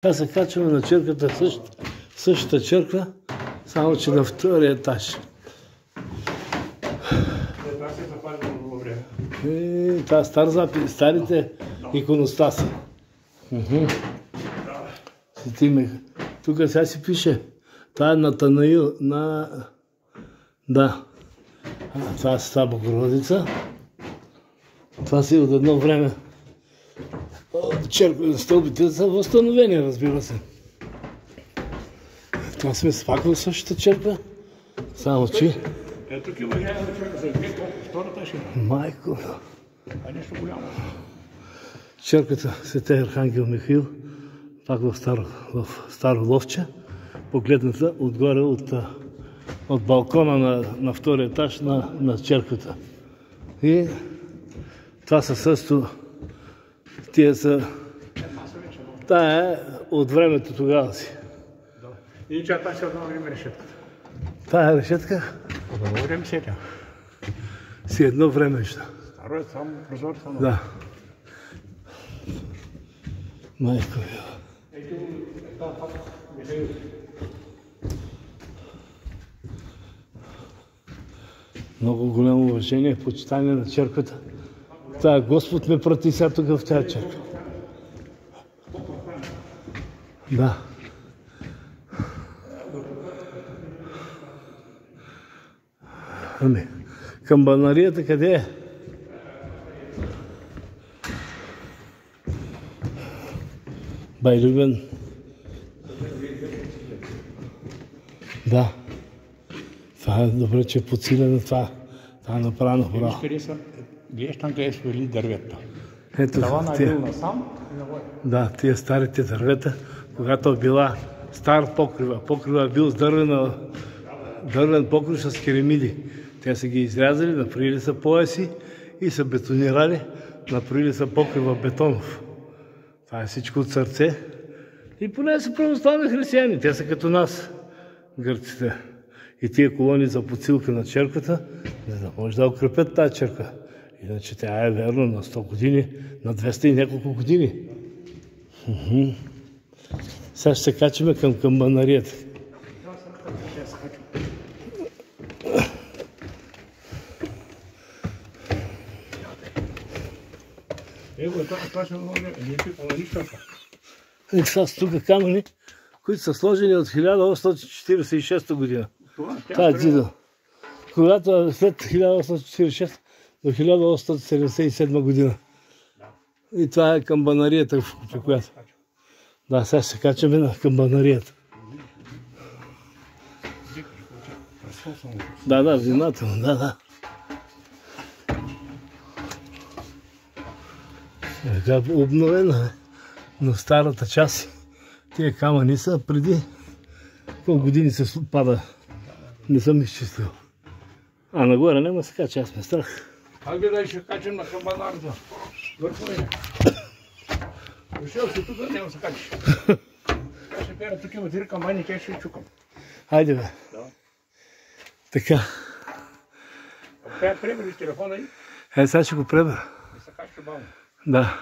Сега се качваме на черквата, същата черква, само че на втория етаж. Това е стар запис, старите иконостаси. Тук сега си пише, това е Натанаил, да. Това е Света Богородица. Това си от едно време стълбите са възстановени, разбира се. Това сме пак в същата черква, само че... Тук има една черква за втората ще. Майко! А нещо голямо. Черквата Свети Архангел Михаил, пак в Старо Ловче, погледната отгоре от балкона на втория етаж на черквата. И това са също, тия са... Тая е от времето тогава си. И че това ще едно време решетката. Тая е решетка? От едно време сетя. Си едно време ще. Старо е само прозор, само. Да. Майко я. Ето, това пак Михаил. Много голямо уважение, почитание на черквата. Тая Господ ме прати сега тук в тази черква. Да. Ами, камбанарията къде е? Бай Любен. Да. Това е добре, че е подсилено това. Това е направено хора. Гледаш там къде са били дървета. Ето, Тавана е бил насам и навън. да, тия старите дървета, когато е била стар покрива. Покрива е бил с дървен покрив с керамиди. Те са ги изрязали, направили са пояси и са бетонирали, направили са покрива бетонов. Това е всичко от сърце. И поне са православни християни. Те са като нас, гърците. И тия колони за подсилка на черквата, за да може да укрепят тази черква. Иначе тя е верно на 100 години, на 200 и няколко години. Сега ще се качаме към камбанарията. Това ще много нищо. Това са тук камъни, които са сложени от 1846 година. Това е дзидо. Когато след 1846 до 1877 година. И това е камбанарията, в която. Да, сега ще се качаме на камбанарията. Да, внимателно, да. Така обновена е. Но старата част, тия камъни са преди колко години се пада. Не съм изчистил. А нагоре няма се кача, аз ме страх. Аз гледай, ще качам на камбанарата. Върху е. Дошъл си тук, няма се качиш. Аз ще пера тук има тири камбани, тя ще чукам. Хайде бе. Да. Така. Пея пребери с телефона и? Сега ще го пребера. И се кача бавно. Да.